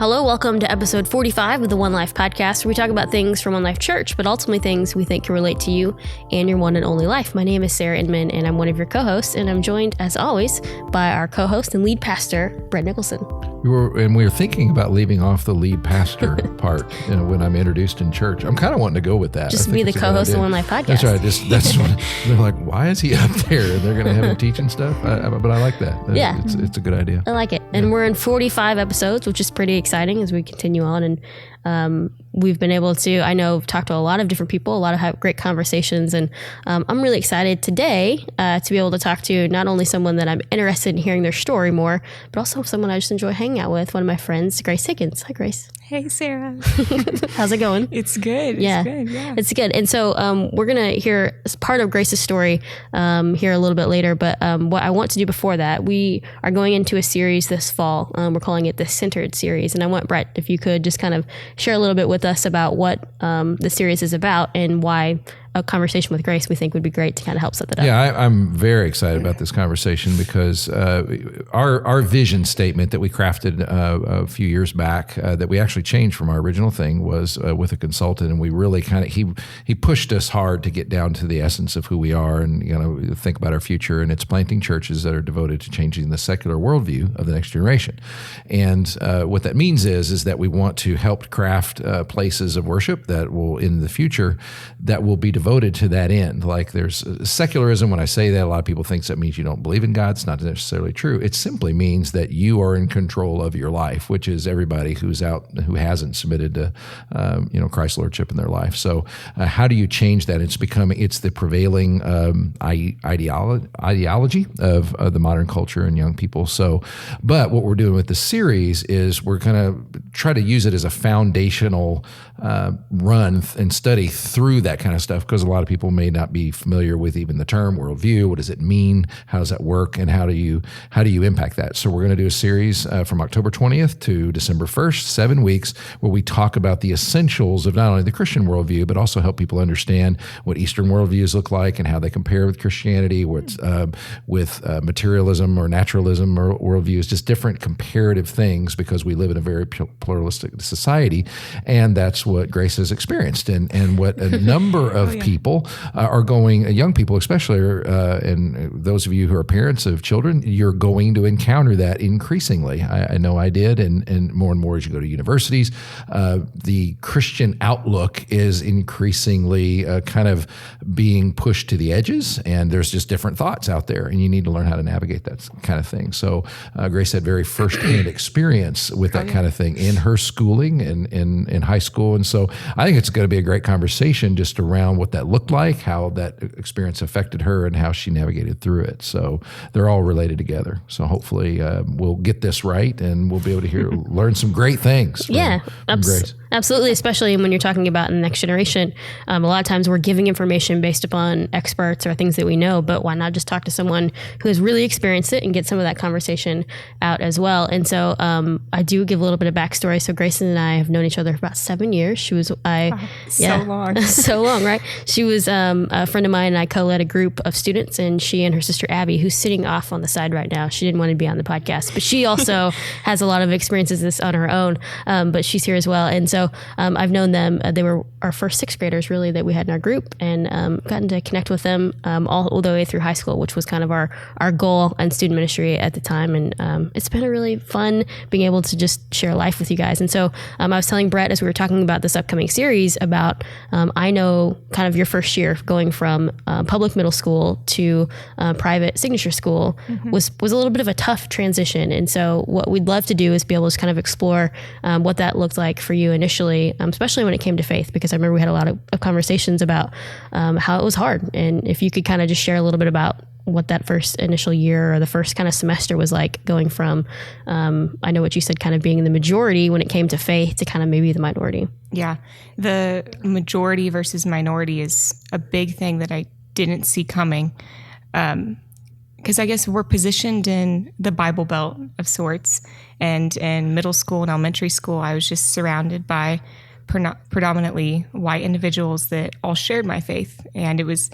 Hello, welcome to episode 45 of the One Life podcast, where we talk about things from One Life Church, but ultimately things we think can relate to you and your one and only life. My name is Sarah Inman, and I'm one of your co-hosts, and I'm joined, as always, by our co-host and lead pastor, Brett Nicholson. We were thinking about leaving off the lead pastor part, when I'm introduced in church. I'm kind of wanting to go with that. Just be the co-host of the One Life podcast. That's right. That's what they're like. Why is he up there? They're going to have him teaching stuff. But I like that. Yeah, it's a good idea. I like it. And we're in 45 episodes, which is pretty exciting as we continue on. And we've been able to, I know, talk to a lot of different people, a lot of great conversations. And I'm really excited today to be able to talk to not only someone that I'm interested in hearing their story more, but also someone I just enjoy hanging out with, one of my friends, Grace Higgins. Hi, Grace. Hey, Sarah. How's it going? It's good. It's good. And so we're going to hear part of Grace's story here a little bit later. But what I want to do before that, we are going into a series this fall. We're calling it the Centered series. And I want Brett, if you could just kind of share a little bit with us about what the series is about and why a conversation with Grace we think would be great to kind of help set that up. Yeah, I'm very excited about this conversation because our vision statement that we crafted a few years back that we actually changed from our original thing was with a consultant, and we really kind of he pushed us hard to get down to the essence of who we are and think about our future, and it's planting churches that are devoted to changing the secular worldview of the next generation. And what that means is that we want to help craft places of worship that will in the future that will be devoted to that end. Like there's secularism. When I say that, a lot of people think that means you don't believe in God. It's not necessarily true. It simply means that you are in control of your life, which is everybody who hasn't submitted to Christ's lordship in their life. So how do you change that? It's the prevailing ideology of the modern culture and young people. So, but what we're doing with the series is we're going to try to use it as a foundational run and study through that kind of stuff, because a lot of people may not be familiar with even the term worldview. What does it mean? How does that work? And how do you impact that? So we're going to do a series from October 20th to December 1st, 7 weeks, where we talk about the essentials of not only the Christian worldview, but also help people understand what Eastern worldviews look like and how they compare with Christianity, with materialism or naturalism or worldviews, just different comparative things, because we live in a very pluralistic society, and that's what Grace has experienced, and what a number of people are going, young people especially, and those of you who are parents of children, you're going to encounter that increasingly. I know I did, and more as you go to universities. The Christian outlook is increasingly kind of being pushed to the edges, and there's just different thoughts out there, and you need to learn how to navigate that kind of thing. So Grace had very firsthand experience with that kind of thing in her schooling and in high school, and so I think it's going to be a great conversation just around what that looked like, how that experience affected her, and how she navigated through it. So they're all related together. So hopefully we'll get this right, and we'll be able to learn some great things from Grace. Absolutely, especially when you're talking about the next generation. A lot of times we're giving information based upon experts or things that we know, but why not just talk to someone who has really experienced it and get some of that conversation out as well? And so I do give a little bit of backstory. So Grayson and I have known each other for about 7 years. So long, right? She was a friend of mine, and I co-led a group of students, and she and her sister Abby, who's sitting off on the side right now, she didn't want to be on the podcast, but she also has a lot of experiences this on her own, but she's here as well. And so I've known them. They were our first sixth graders, really, that we had in our group, and gotten to connect with them all the way through high school, which was kind of our goal and student ministry at the time. And it's been a really fun being able to just share life with you guys. And so I was telling Brett, as we were talking about this upcoming series, about I know kind of your first year going from public middle school to private signature school was a little bit of a tough transition. And so what we'd love to do is be able to kind of explore what that looked like for you initially, especially when it came to faith, because I remember we had a lot of conversations about how it was hard. And if you could kind of just share a little bit about what that first initial year or the first kind of semester was like, going from, I know what you said, kind of being the majority when it came to faith to kind of maybe the minority. Yeah. The majority versus minority is a big thing that I didn't see coming. Because I guess we're positioned in the Bible Belt of sorts. And in middle school and elementary school, I was just surrounded by predominantly white individuals that all shared my faith. And it was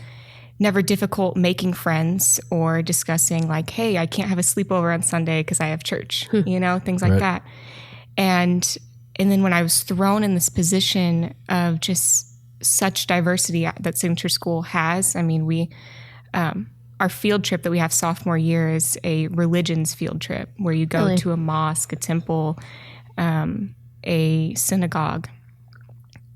never difficult making friends or discussing like, hey, I can't have a sleepover on Sunday because I have church, things like that. And then when I was thrown in this position of just such diversity that Signature School has, I mean, we, our field trip that we have sophomore year is a religions field trip where you go to a mosque, a temple, a synagogue,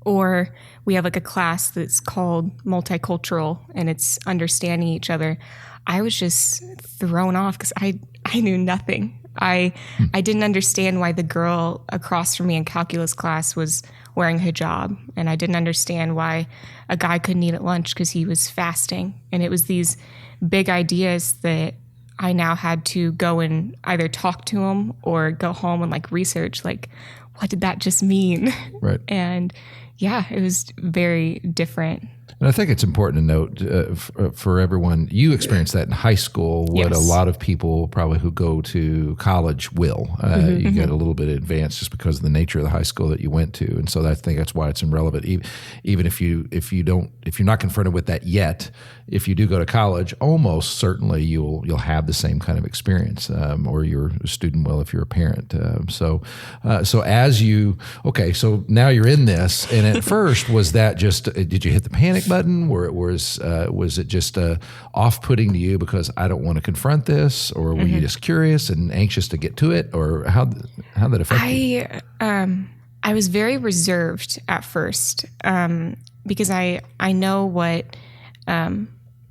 or we have like a class that's called multicultural and it's understanding each other. I was just thrown off because I knew nothing. I didn't understand why the girl across from me in calculus class was wearing hijab, and I didn't understand why a guy couldn't eat at lunch because he was fasting. And it was these big ideas that I now had to go and either talk to him or go home and like research, like, what did that just mean? Right. And yeah, it was very different. And I think it's important to note for everyone, you experienced that in high school, what a lot of people probably who go to college will. You get a little bit advanced just because of the nature of the high school that you went to. And so I think that's why it's irrelevant. Even if you're not confronted with that yet, if you do go to college, almost certainly you'll have the same kind of experience, or your student will if you're a parent. So now you're in this, and at first was that just did you hit the panic button, or was it just off-putting to you because I don't want to confront this, or were you just curious and anxious to get to it, or how did that affect you? I was very reserved at first because I know what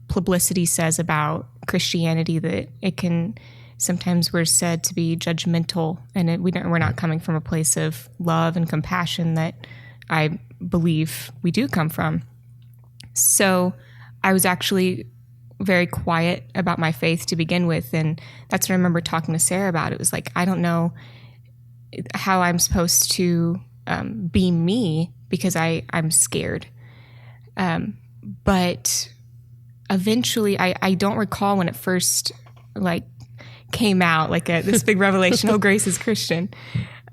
publicity says about Christianity, that it can sometimes we're said to be judgmental, and we're not coming from a place of love and compassion that I believe we do come from. So I was actually very quiet about my faith to begin with. And that's what I remember talking to Sarah about. It was like, I don't know how I'm supposed to be me because I'm scared. But eventually, I don't recall when it first like came out, like this big revelation, oh, Grace is Christian.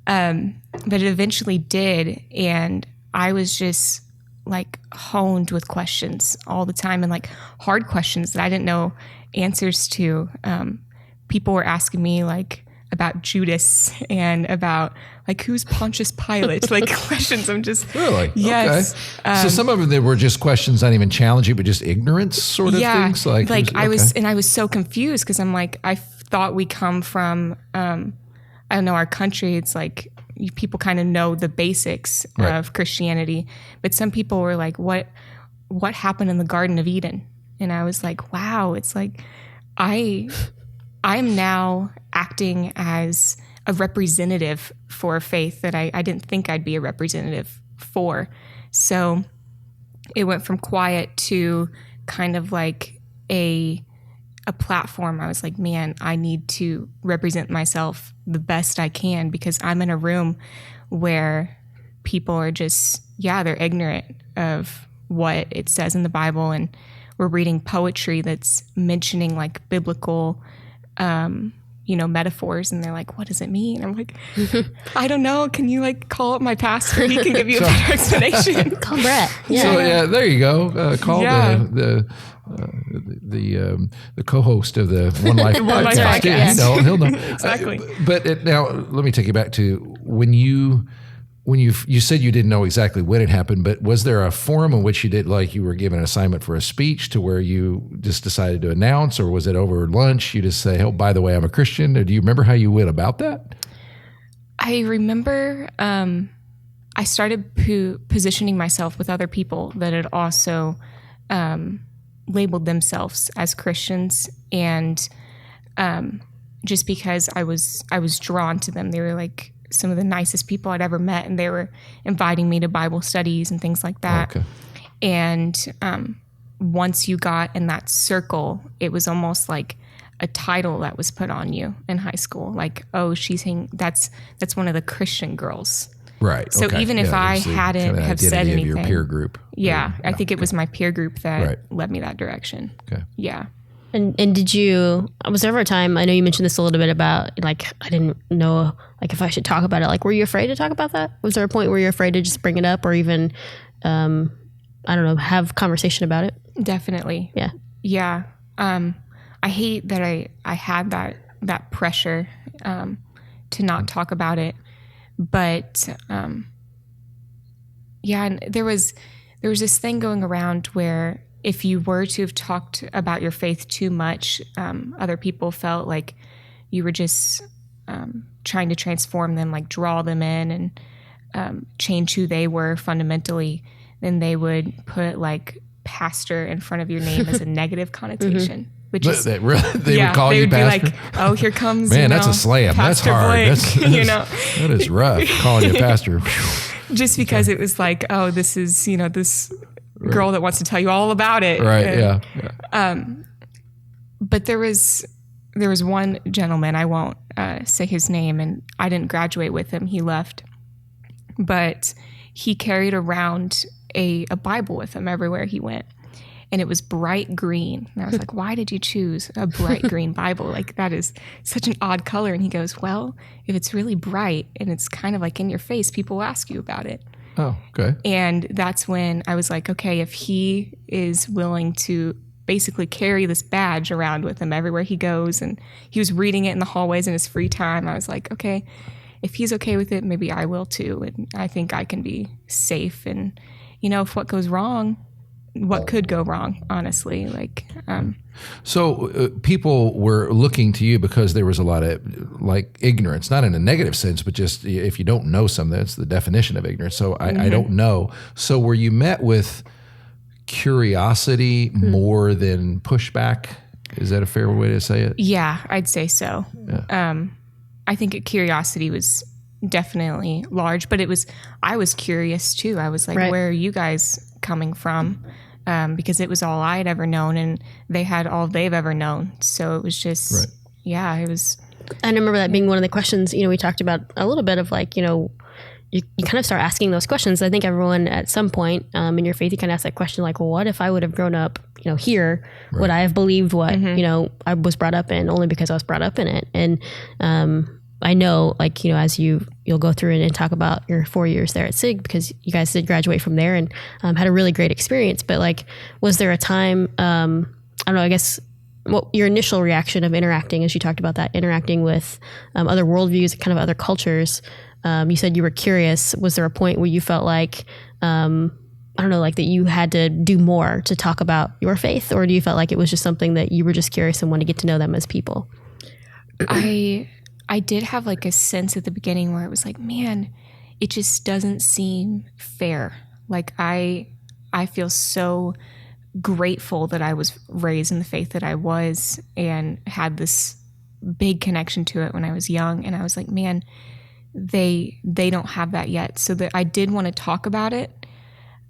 But it eventually did. And I was just like honed with questions all the time, and like hard questions that I didn't know answers to. People were asking me like about Judas and about like who's Pontius Pilate, like questions. I'm just really yes. Okay. So some of them they were just questions not even challenging, but just ignorance sort of things. I was so confused because I'm like, I thought we come from I don't know, our country. It's like people kind of know the basics of Christianity, but some people were like, what happened in the Garden of Eden? And I was like, wow, it's like I'm now acting as a representative for a faith that I didn't think I'd be a representative for. So it went from quiet to kind of like a platform. I was like, man, I need to represent myself the best I can because I'm in a room where people are just, they're ignorant of what it says in the Bible. And we're reading poetry that's mentioning like biblical, metaphors. And they're like, what does it mean? I'm like, I don't know. Can you like call up my pastor? He can give you a better explanation. Call Brett. Yeah. So there you go. Call the co-host of the One Life podcast. Podcast. He'll know. Exactly. But now let me take you back to when you said you didn't know exactly when it happened, but was there a forum in which you did, like you were given an assignment for a speech to where you just decided to announce, or was it over lunch? You just say, oh, by the way, I'm a Christian. Or do you remember how you went about that? I remember I started positioning myself with other people that had also labeled themselves as Christians, and just because I was drawn to them. They were like some of the nicest people I'd ever met, and they were inviting me to Bible studies and things like that. Okay. And once you got in that circle, it was almost like a title that was put on you in high school, like, oh, that's one of the Christian girls. Right. So even if I hadn't have said anything, of your peer group. I think it was my peer group that led me that direction. Okay. Yeah. And was there ever a time, I know you mentioned this a little bit about, like, I didn't know, like, if I should talk about it. Like, were you afraid to talk about that? Was there a point where you're afraid to just bring it up, or even, I don't know, have conversation about it? Definitely. Yeah. Yeah. I hate that I had that pressure to not talk about it. But yeah, and there was this thing going around where if you were to have talked about your faith too much, other people felt like you were just trying to transform them, like draw them in and change who they were fundamentally. Then they would put like pastor in front of your name as a negative connotation. Which is, they would call you pastor? Be like, oh, here comes, man, that's a slam. Pastor That's hard. Blake, you know, that is rough. Calling you a pastor. Just because it was like, oh, this is, this girl that wants to tell you all about it. Right. And, yeah. But there was one gentleman, I won't say his name, and I didn't graduate with him. He left, but he carried around a Bible with him everywhere he went. And it was bright green. And I was like, why did you choose a bright green Bible? Like, that is such an odd color. And he goes, well, if it's really bright and it's kind of like in your face, people will ask you about it. Oh, okay. And that's when I was like, okay, if he is willing to basically carry this badge around with him everywhere he goes, and he was reading it in the hallways in his free time, I was like, okay, if he's okay with it, maybe I will too. And I think I can be safe. And, if what goes wrong, what could go wrong, honestly, like, So people were looking to you because there was a lot of like ignorance, not in a negative sense, but just if you don't know something, that's the definition of ignorance. So I don't know. So were you met with curiosity more than pushback? Is that a fair way to say it? Yeah, I'd say so. Yeah. I think curiosity was definitely large, but I was curious too. I was like, right. Where are you guys coming from? Because it was all I had ever known, and they had all they've ever known. So it was just, right. Yeah, it was. I remember that being one of the questions, we talked about a little bit of like, you kind of start asking those questions. I think everyone at some point in your faith, you kind of ask that question like, well, what if I would have grown up, here? Right. Would I have believed what, I was brought up in only because I was brought up in it? And I know, like, as you'll go through and talk about your 4 years there at SIG, because you guys did graduate from there and had a really great experience. But like, was there a time, I don't know, I guess, what your initial reaction of interacting, as you talked about that, interacting with other worldviews, kind of other cultures? You said you were curious. Was there a point where you felt like, I don't know, like that you had to do more to talk about your faith? Or do you felt like it was just something that you were just curious and wanted to get to know them as people? I did have like a sense at the beginning where it was like, man, it just doesn't seem fair. Like I feel so grateful that I was raised in the faith that I was and had this big connection to it when I was young. And I was like, man, they don't have that yet. So that I did want to talk about it.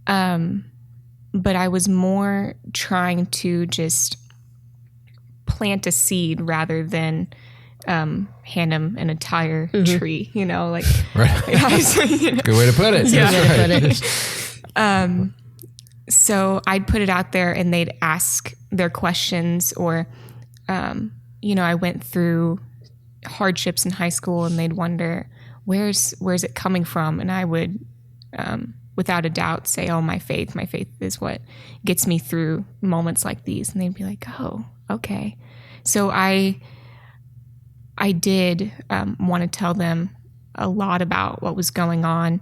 But I was more trying to just plant a seed rather than hand them an entire tree, like. Right. Good way to put it. Yeah. That's right. So I'd put it out there and they'd ask their questions, or, I went through hardships in high school and they'd wonder, where's it coming from? And I would, without a doubt, say, oh, my faith is what gets me through moments like these. And they'd be like, oh, okay. So I did want to tell them a lot about what was going on,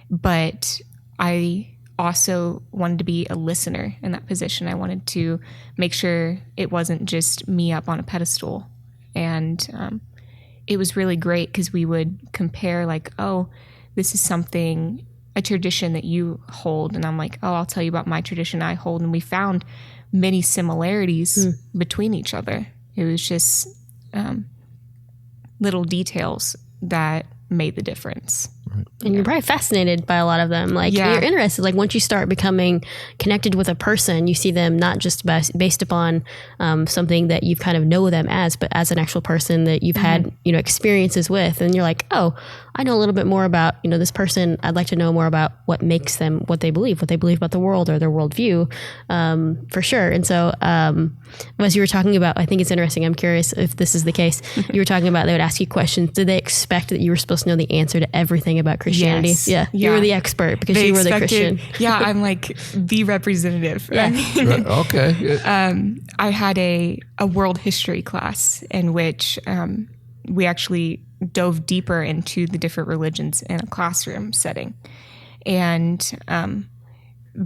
but I also wanted to be a listener in that position. I wanted to make sure it wasn't just me up on a pedestal. And it was really great because we would compare like, oh, this is a tradition that you hold. And I'm like, oh, I'll tell you about my tradition I hold. And we found many similarities between each other. It was just little details that made the difference. Right. And you're probably fascinated by a lot of them. Like you're interested, like once you start becoming connected with a person, you see them not just based upon something that you've kind of know them as, but as an actual person that you've had, experiences with. And you're like, oh, I know a little bit more about, this person. I'd like to know more about what makes them, what they believe about the world or their worldview, for sure. And so as you were talking about, I think it's interesting. I'm curious if this is the case. You were talking about, they would ask you questions. Did they expect that you were supposed to know the answer to everything about Christianity? Yes. Yeah. You were the expert because you were the Christian. Yeah. I'm like the representative. Yeah. Right. Okay. I had a world history class in which we actually dove deeper into the different religions in a classroom setting. And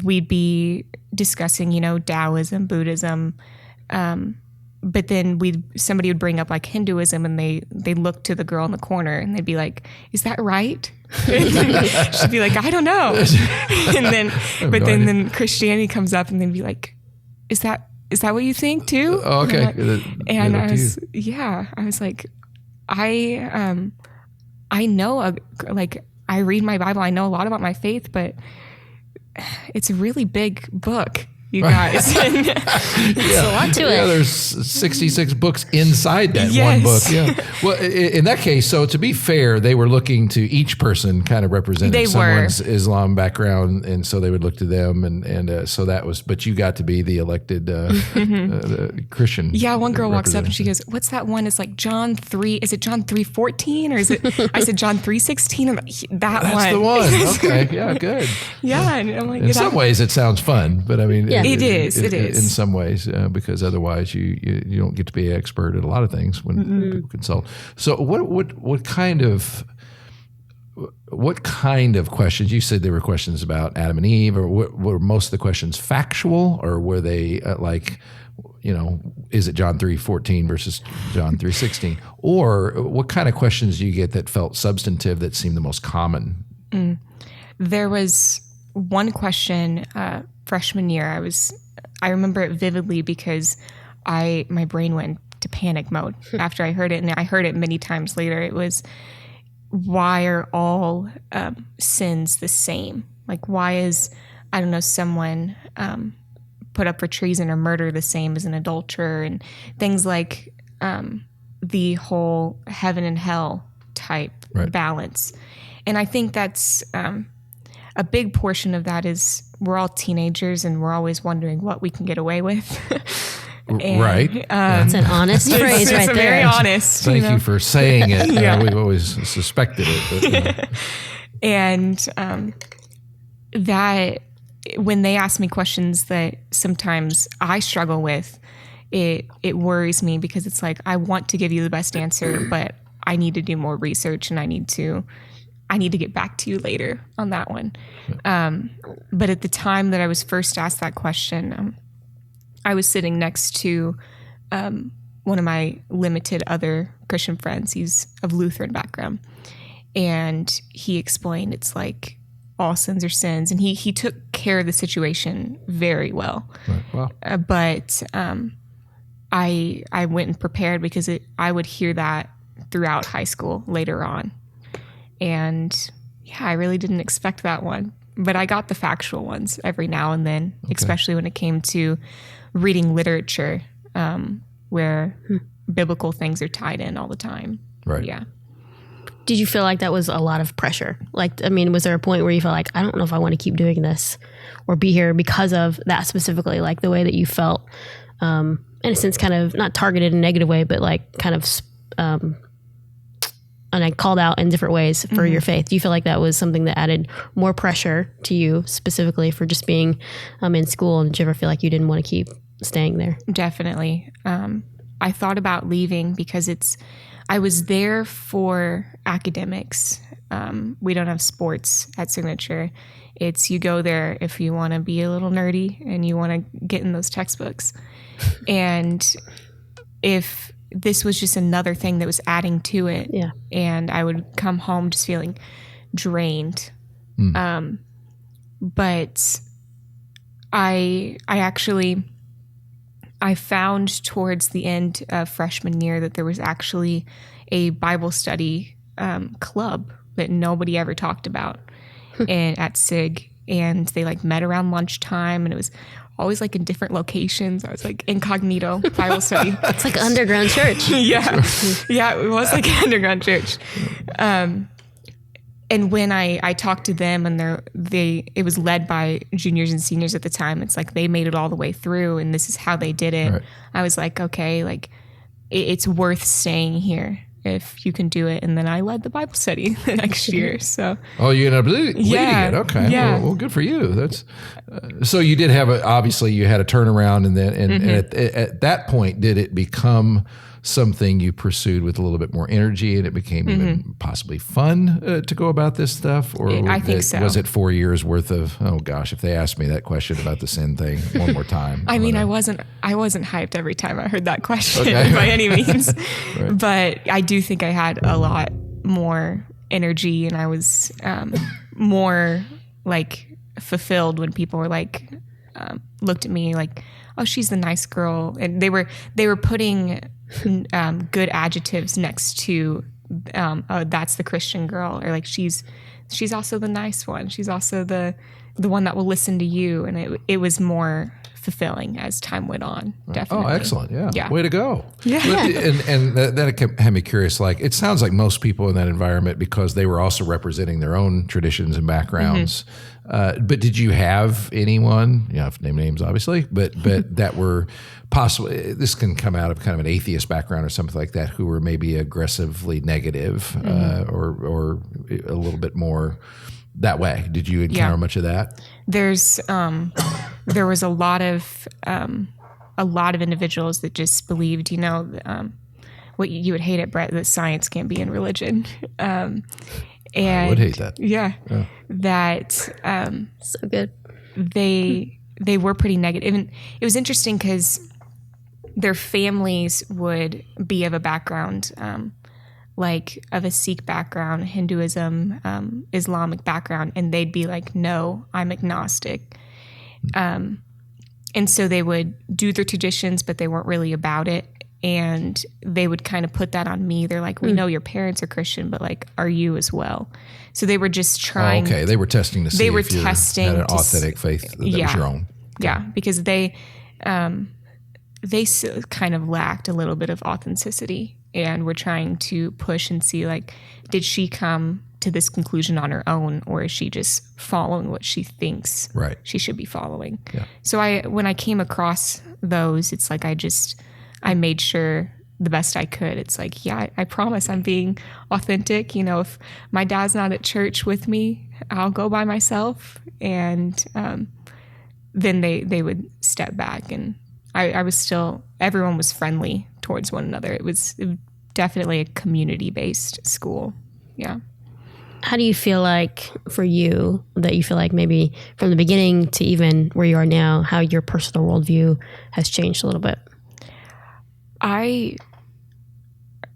we'd be discussing, Taoism, Buddhism, but then somebody would bring up like Hinduism, and they look to the girl in the corner and they'd be like, "Is that right?" She'd be like, "I don't know." And then Christianity comes up, and they'd be like, "Is that what you think too?" Oh, okay. And I was like, I know, like, I read my Bible. I know a lot about my faith, but it's a really big book, you guys. There's a lot to it. Yeah, there's 66 books inside that Yes. one book. Yeah. Well, in that case, so to be fair, they were looking to each person kind of representing someone's Islam background, and so they would look to them, and so that was. But you got to be the elected Christian. Yeah, one girl walks up and she goes, "What's that one? It's like John 3. Is it John 3:14 or is it?" I said John 3:16. I'm like, That's the one. Okay, yeah, good. Yeah, and I'm like, in some ways, it sounds fun, but I mean, It is. in some ways, because otherwise you don't get to be an expert at a lot of things when people consult. So what kind of questions? You said there were questions about Adam and Eve, or were most of the questions factual, or were they is it John 3:14 versus John 3:16, or what kind of questions do you get that felt substantive, that seemed the most common? There was one question freshman year. I remember it vividly because my brain went to panic mode after I heard it, and I heard it many times later. It was, why are all sins the same? Like, why is, I don't know, someone put up for treason or murder the same as an adulterer, and things like the whole heaven and hell type balance. And I think that's a big portion of that is we're all teenagers and we're always wondering what we can get away with. And, right. That's an honest phrase right there. Very honest. Thank you for saying it. We've always suspected it. But, And that when they ask me questions that sometimes I struggle with, it worries me, because it's like, I want to give you the best answer, but I need to do more research, and I need to get back to you later on that one. But at the time that I was first asked that question, I was sitting next to one of my limited other Christian friends. He's of Lutheran background. And he explained it's like all sins are sins. And he took care of the situation very well. right. Wow. But I went and prepared, because I would hear that throughout high school later on. And I really didn't expect that one, but I got the factual ones every now and then, especially when it came to reading literature, where biblical things are tied in all the time. Right. Yeah. Did you feel like that was a lot of pressure? Like, I mean, was there a point where you felt like, I don't know if I want to keep doing this or be here because of that specifically, like the way that you felt, in a sense, kind of not targeted in a negative way, but like kind of, and I called out in different ways for your faith. Do you feel like that was something that added more pressure to you specifically for just being in school? And did you ever feel like you didn't want to keep staying there? Definitely. I thought about leaving because I was there for academics. We don't have sports at Signature. It's you go there if you want to be a little nerdy and you want to get in those textbooks. And if this was just another thing that was adding to it, and I would come home just feeling drained. But I found towards the end of freshman year that there was actually a Bible study club that nobody ever talked about at SIG, and they like met around lunchtime, and it was always like in different locations. I was like incognito Bible study. It's like an underground church. Yeah, it was like an underground church. And when I talked to them, and it was led by juniors and seniors at the time. It's like they made it all the way through, and this is how they did it. Right. I was like, okay, like it's worth staying here if you can do it. And then I led the Bible study the next year. So you ended up leading it. Okay. Yeah. Well, good for you. That's so you did have obviously you had a turnaround, and then at that point, did it become something you pursued with a little bit more energy and it became even possibly fun to go about this stuff? Or I think so. Was it 4 years worth of, oh gosh, if they asked me that question about the sin thing one more time? I mean, I wasn't hyped every time I heard that question by any means, Right. but I do think I had a lot more energy, and I was more like fulfilled when people were like, looked at me like, oh, she's the nice girl. And they were putting good adjectives next to, oh, that's the Christian girl, or like she's also the nice one. She's also the one that will listen to you. And it was more fulfilling as time went on. Definitely. Oh, excellent. Yeah. Yeah. Way to go. Yeah. And that had me curious. Like, it sounds like most people in that environment, because they were also representing their own traditions and backgrounds. But did you have anyone, you have to name names obviously, but that were possibly, this can come out of kind of an atheist background or something like that, who were maybe aggressively negative or a little bit more that way? Did you encounter much of that? There was a lot of individuals that just believed, what you would hate it, Brett, that science can't be in religion. And I would hate that. Yeah. That So good. they were pretty negative. And it was interesting because their families would be of a background, like of a Sikh background, Hinduism, Islamic background, and they'd be like, no, I'm agnostic. And so they would do their traditions, but they weren't really about it. And they would kind of put that on me. They're like, we know your parents are Christian, but like, are you as well? So they were just trying. Oh, okay. They were testing to see they were if you testing had an to authentic faith that was your own. Yeah, because they kind of lacked a little bit of authenticity, and were trying to push and see, like, did she come to this conclusion on her own, or is she just following what she thinks she should be following? Yeah. So when I came across those, it's like I made sure the best I could. It's like, yeah, I promise I'm being authentic. If my dad's not at church with me, I'll go by myself. And then they would step back, and I was still, everyone was friendly towards one another. It was definitely a community-based school. Yeah. How do you feel like, for you, that you feel like maybe from the beginning to even where you are now, how your personal worldview has changed a little bit? I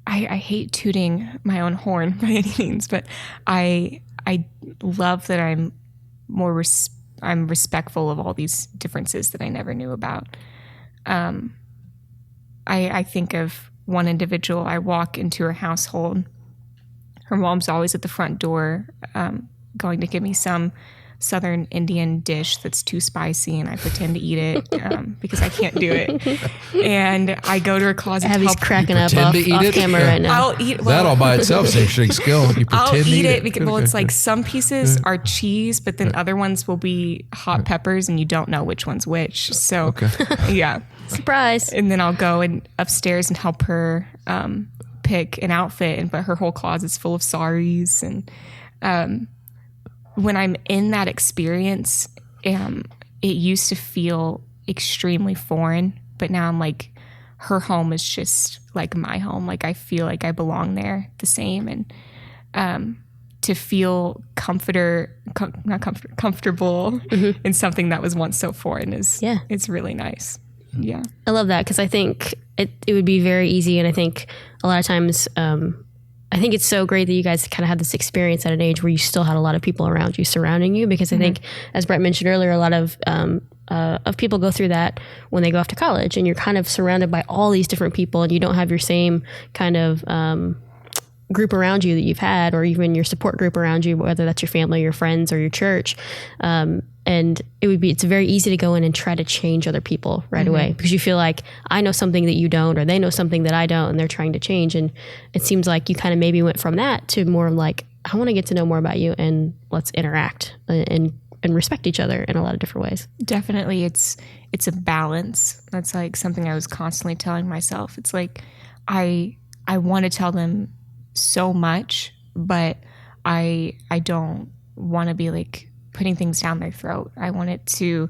hate tooting my own horn by any means, but I love that I'm I'm respectful of all these differences that I never knew about. I think of one individual. I walk into her household. Her mom's always at the front door, going to give me some Southern Indian dish that's too spicy, and I pretend to eat it because I can't do it. And I go to her closet. Abby's cracking up pretend off to eat it? camera right now. I'll eat That all by itself is an interesting skill. You pretend I'll to eat it because, well, it's Okay. like some pieces are cheese, but then other ones will be hot peppers, and you don't know which one's which. So, yeah. Surprise. And then I'll go upstairs and help her pick an outfit, but her whole closet's full of saris. And when I'm in that experience, it used to feel extremely foreign, but now I'm like, her home is just like my home. Like, I feel like I belong there the same. And to feel comfortable in something that was once so foreign it's really nice. Yeah. I love that, because I think it would be very easy. And I think a lot of times, I think it's so great that you guys kind of had this experience at an age where you still had a lot of people around you, surrounding you, because I think, as Brett mentioned earlier, a lot of people go through that when they go off to college, and you're kind of surrounded by all these different people, and you don't have your same kind of group around you that you've had, or even your support group around you, whether that's your family, your friends, or your church. And it's very easy to go in and try to change other people right away, because you feel like, I know something that you don't, or they know something that I don't, and they're trying to change. And it seems like you kind of maybe went from that to more like, I want to get to know more about you, and let's interact and respect each other in a lot of different ways. Definitely. It's a balance. That's like something I was constantly telling myself. It's like, I want to tell them so much, but I don't want to be like putting things down their throat. I want to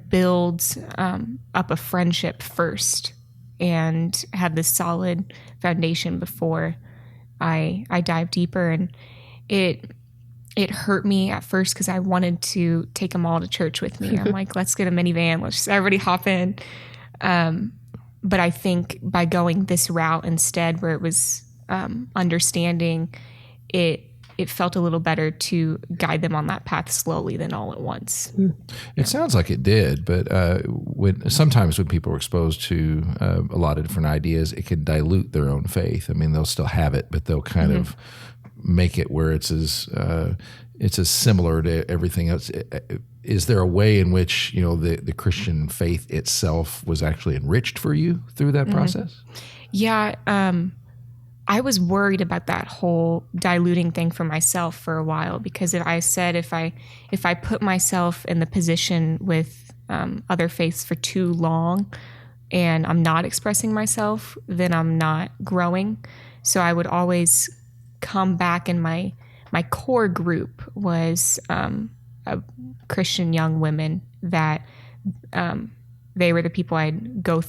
build up a friendship first, and have this solid foundation before I dive deeper. And it hurt me at first because I wanted to take them all to church with me. I'm like, let's get a minivan. Let's just everybody hop in. But I think by going this route instead, where it was understanding, it felt a little better to guide them on that path slowly than all at once. It sounds like it did, but sometimes when people are exposed to a lot of different ideas, it can dilute their own faith. I mean, they'll still have it, but they'll kind of make it where it's as similar to everything else. Is there a way in which, the Christian faith itself was actually enriched for you through that process? Yeah. I was worried about that whole diluting thing for myself for a while, because if I put myself in the position with other faiths for too long and I'm not expressing myself, then I'm not growing. So I would always come back, and my core group was Christian young women that they were the people I'd go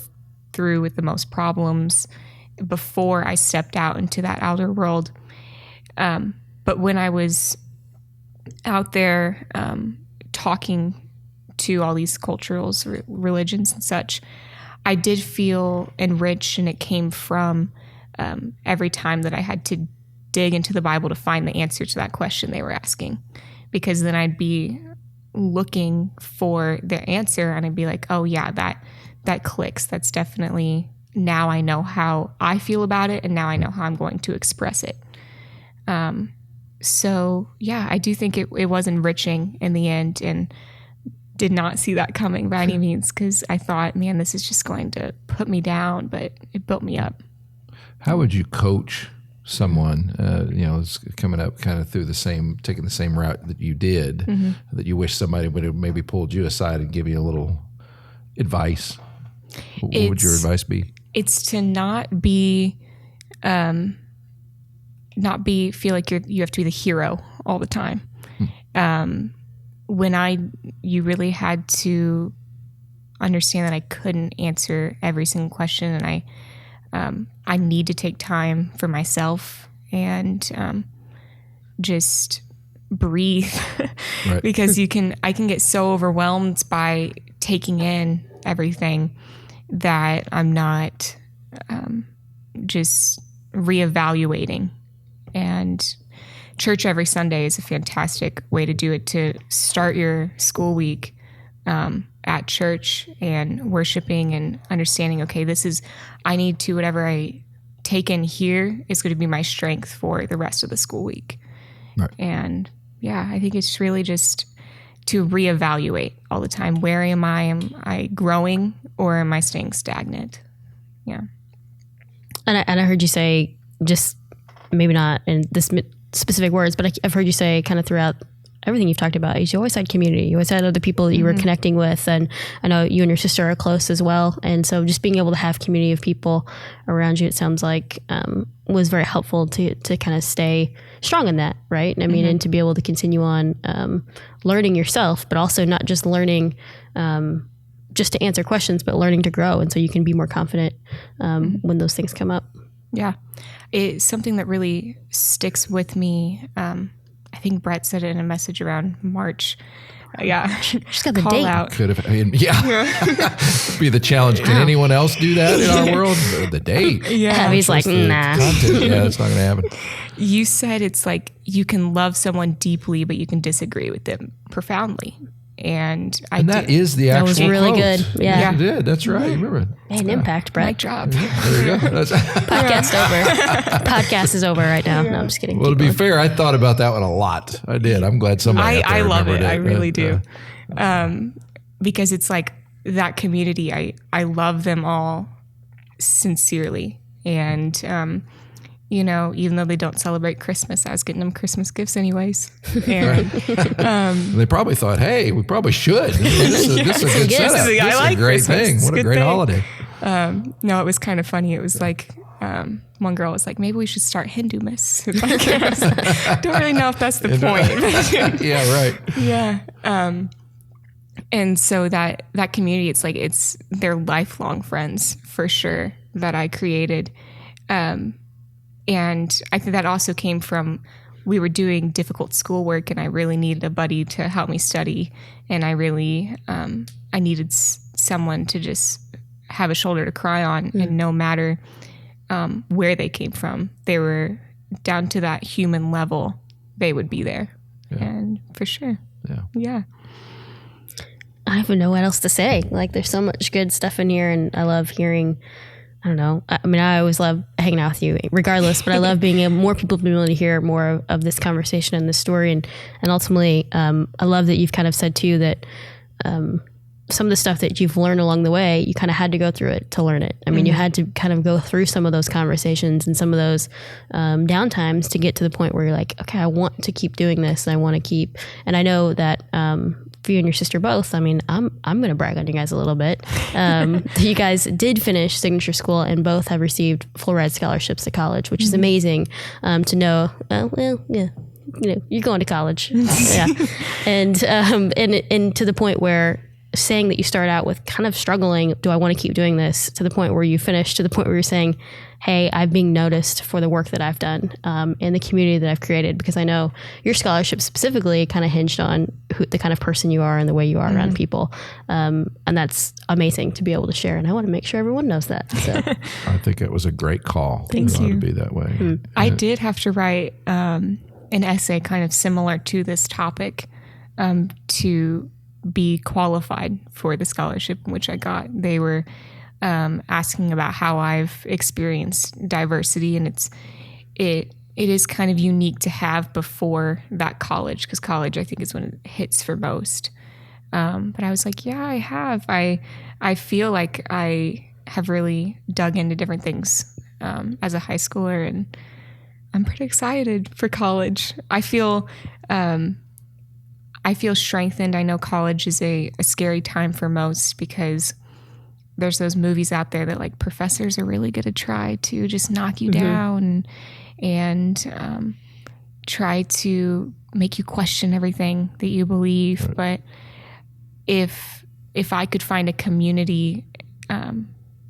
through with the most problems before I stepped out into that outer world. But when I was out there talking to all these cultures, religions and such, I did feel enriched, and it came from every time that I had to dig into the Bible to find the answer to that question they were asking, because then I'd be looking for their answer and I'd be like, oh yeah, that clicks. That's definitely, now I know how I feel about it, and now I know how I'm going to express it. So yeah, I do think it was enriching in the end, and did not see that coming by any means, because I thought, man, this is just going to put me down, but it built me up. How would you coach someone, is coming up kind of through taking the same route that you did, that you wish somebody would have maybe pulled you aside and give you a little advice? What would your advice be? It's to not feel like you have to be the hero all the time. When you really had to understand that I couldn't answer every single question, and I need to take time for myself and just breathe, right. Because I can get so overwhelmed by taking in everything that I'm not just reevaluating. And church every Sunday is a fantastic way to do it, to start your school week at church and worshiping and understanding, okay, I need to, whatever I take in here is going to be my strength for the rest of the school week. Right. And yeah, I think it's really just to reevaluate all the time. Where am I? Am I growing, or am I staying stagnant? Yeah. And I heard you say, just maybe not in this specific words, but I've heard you say kind of throughout everything you've talked about, you always had community. You always had other people that you were connecting with. And I know you and your sister are close as well. And so just being able to have community of people around you, it sounds like, was very helpful to kind of stay strong in that, right? I mean, and to be able to continue on learning yourself, but also not just learning just to answer questions, but learning to grow. And so you can be more confident when those things come up. Yeah. It's something that really sticks with me. I think Brett said it in a message around March. Yeah. She's got the date. Out. Could have, be the challenge. Can anyone else do that in our world? The date. Yeah. He's like, nah. Content. Yeah, it's not going to happen. You said it's like you can love someone deeply, but you can disagree with them profoundly. And that is the actual That was really quote. Good. Yeah. You did. That's right. Remember. An impact, Brett. Mic drop. There you go. Podcast over. Podcast is over right now. No, I'm just kidding. Well, to be fair, I thought about that one a lot. I did. I'm glad somebody I love it. I really do. Because it's like that community, I love them all sincerely. And, even though they don't celebrate Christmas, I was getting them Christmas gifts anyways. And, they probably thought, hey, we probably should. This is a good setup. This is a great Christmas. thing. What a great holiday. No, it was kind of funny. It was like, one girl was like, maybe we should start Hindu Miss podcast. Don't really know if that's the point. Yeah, right. Yeah. And so that community, it's like, they're lifelong friends for sure. that I created. And I think that also came from, we were doing difficult schoolwork and I really needed a buddy to help me study. And I really, I needed someone to just have a shoulder to cry on. And no matter where they came from, they were down to that human level, they would be there. Yeah. And for sure. Yeah. I don't even know what else to say. Like, there's so much good stuff in here, and I love hearing. I don't know. I mean, I always love hanging out with you, regardless. But I love being able, more people being able to hear more of this conversation and this story, and ultimately, I love that you've kind of said too that some of the stuff that you've learned along the way, you kind of had to go through it to learn it. I mean, you had to kind of go through some of those conversations and some of those downtimes to get to the point where you're like, okay, I want to keep doing this. And I want to keep, and I know that for you and your sister both, I mean, I'm going to brag on you guys a little bit. You guys did finish signature school and both have received full ride scholarships to college, which is amazing to know. Well, yeah. You know, you're going to college. Yeah. And to the point where saying that you start out with kind of struggling, do I want to keep doing this, to the point where you finish, to the point where you're saying, hey, I'm being noticed for the work that I've done in the community that I've created, because I know your scholarship specifically kind of hinged on the kind of person you are and the way you are around people. And that's amazing to be able to share. And I want to make sure everyone knows that. So I think it was a great call. Thank you. To be that way. I did have to write an essay kind of similar to this topic to be qualified for the scholarship in which I got. They were asking about how I've experienced diversity, and it is kind of unique to have before that college, because college I think is when it hits for most. But I was like, yeah, I have. I feel like I have really dug into different things as a high schooler, and I'm pretty excited for college. I feel strengthened. I know college is a scary time for most, because there's those movies out there that like professors are really going to try to just knock you down and try to make you question everything that you believe. Right. But if I could find a community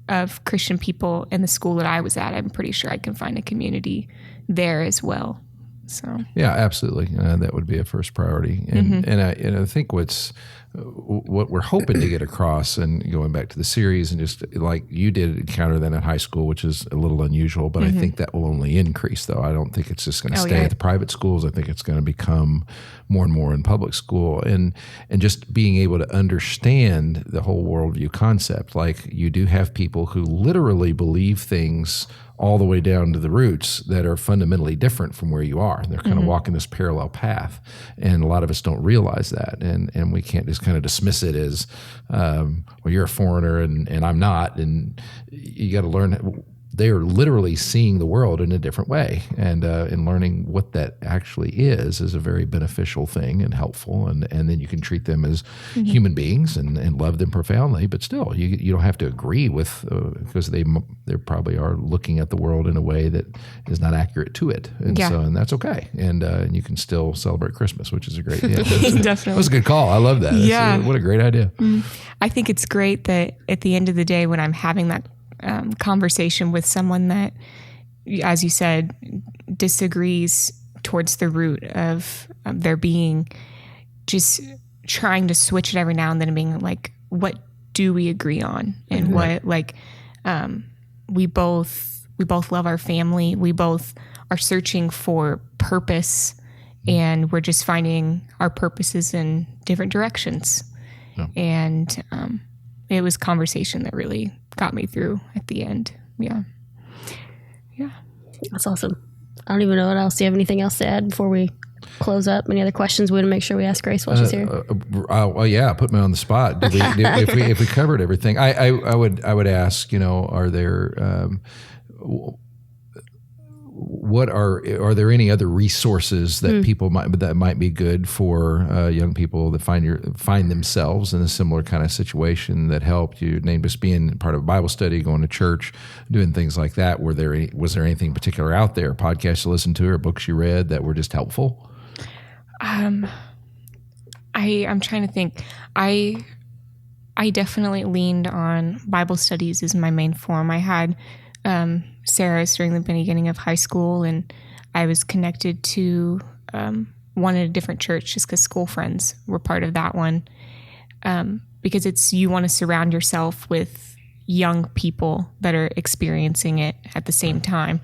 of Christian people in the school that I was at, I'm pretty sure I can find a community there as well. So yeah, absolutely, that would be a first priority, and I think what we're hoping to get across, and going back to the series, and just like you did encounter that in high school, which is a little unusual, but I think that will only increase. Though I don't think it's just going to stay at the private schools. I think it's going to become more and more in public school, and just being able to understand the whole worldview concept. Like, you do have people who literally believe things all the way down to the roots that are fundamentally different from where you are. They're kind of walking this parallel path, and a lot of us don't realize that, and we can't just kind of dismiss it as, well, you're a foreigner and I'm not, and you got to learn. They are literally seeing the world in a different way, and learning what that actually is a very beneficial thing and helpful, and then you can treat them as human beings and love them profoundly. But still, you don't have to agree with, because they probably are looking at the world in a way that is not accurate to it, and that's okay. And you can still celebrate Christmas, which is a great definitely. That was a good call. I love that. Yeah, what a great idea. I think it's great that at the end of the day, when I'm having that conversation with someone that, as you said, disagrees towards the root of their being, just trying to switch it every now and then and being like, what do we agree on? And what, like, we both love our family. We both are searching for purpose, and we're just finding our purposes in different directions. Yeah. And it was conversation that really got me through at the end. Yeah. That's awesome. I don't even know what else. Do you have anything else to add before we close up? Any other questions we want to make sure we ask Grace while she's here? Well, yeah, put me on the spot. If we covered everything, I would ask, are there are there any other resources that people might be good for young people that find themselves in a similar kind of situation that helped you? Name just being part of a Bible study, going to church, doing things like that. Was there anything particular out there, podcasts you listened to or books you read that were just helpful? I'm trying to think. I definitely leaned on Bible studies as my main form. I had Sarah's during the beginning of high school, and I was connected to one at a different church just because school friends were part of that one. Because you want to surround yourself with young people that are experiencing it at the same time.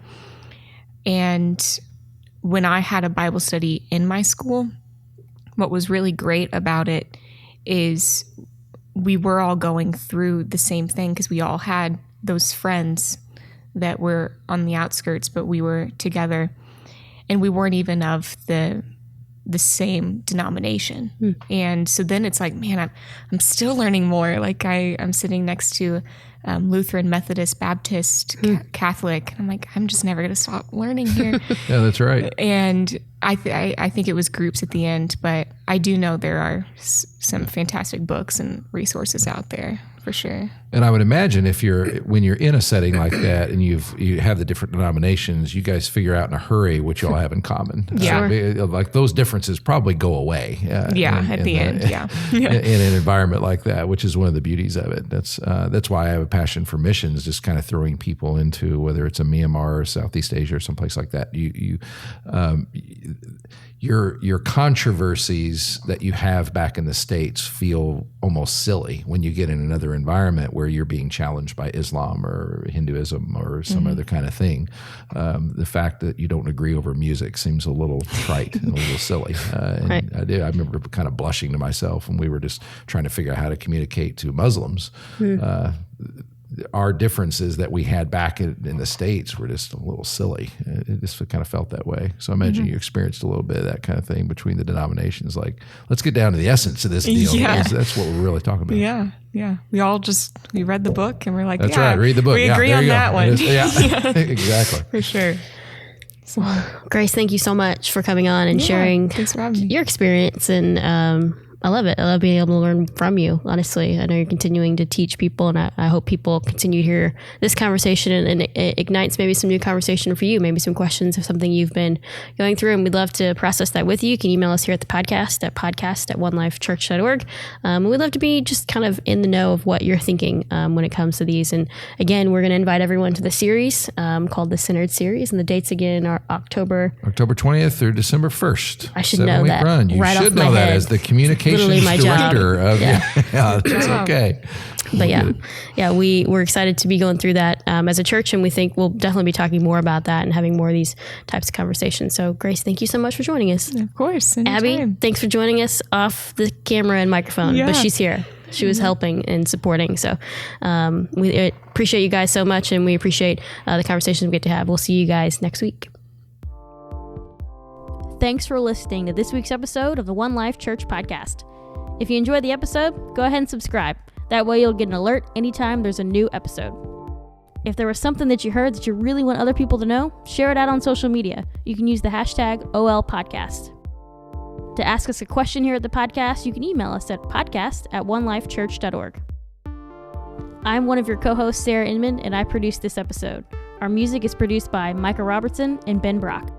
And when I had a Bible study in my school, what was really great about it is we were all going through the same thing because we all had those friends that were on the outskirts, but we were together, and we weren't even of the same denomination. And so then it's like, man, I'm still learning more. Like I'm sitting next to Lutheran, Methodist, Baptist, Catholic. I'm like, I'm just never going to stop learning here. Yeah, that's right. And I think it was groups at the end, but I do know there are some fantastic books and resources out there for sure. And I would imagine when you're in a setting like that and you have the different denominations, you guys figure out in a hurry what you all have in common. Yeah. Like those differences probably go away. At the end. In an environment like that, which is one of the beauties of it. That's why I have a passion for missions, just kind of throwing people into, whether it's a Myanmar or Southeast Asia or someplace like that. Your controversies that you have back in the States feel almost silly when you get in another environment where you're being challenged by Islam or Hinduism or some other kind of thing. The fact that you don't agree over music seems a little trite and a little silly. Right. I remember kind of blushing to myself when we were just trying to figure out how to communicate to Muslims. Our differences that we had back in the States were just a little silly. It just kind of felt that way. So I imagine you experienced a little bit of that kind of thing between the denominations. Like, let's get down to the essence of this deal. Yeah. That's what we're really talking about. Yeah. We read the book and we're like, That's right. Read the book. We agree on that one. Exactly. For sure. So, Grace, thank you so much for coming on and sharing thanks for having me. your experience. And I love it. I love being able to learn from you, honestly. I know you're continuing to teach people, and I hope people continue to hear this conversation and it ignites maybe some new conversation for you, maybe some questions of something you've been going through. And we'd love to process that with you. You can email us here at the podcast at onelifechurch.org. We'd love to be just kind of in the know of what you're thinking when it comes to these. And again, we're going to invite everyone to the series called the Centered Series. And the dates again are October 20th through December 1st. I should know that. Run. You right should off my know that head. as the communications Literally my director job. of it's okay. But we're excited to be going through that as a church, and we think we'll definitely be talking more about that and having more of these types of conversations. So Grace, thank you so much for joining us. Of course. Anytime. Abby, thanks for joining us off the camera and microphone, but she's here. She was helping and supporting. So we appreciate you guys so much, and we appreciate the conversations we get to have. We'll see you guys next week. Thanks for listening to this week's episode of the One Life Church podcast. If you enjoyed the episode, go ahead and subscribe. That way you'll get an alert anytime there's a new episode. If there was something that you heard that you really want other people to know, share it out on social media. You can use the hashtag OLPodcast. To ask us a question here at the podcast, you can email us at podcast@onelifechurch.org. I'm one of your co-hosts, Sarah Inman, and I produced this episode. Our music is produced by Micah Robertson and Ben Brock.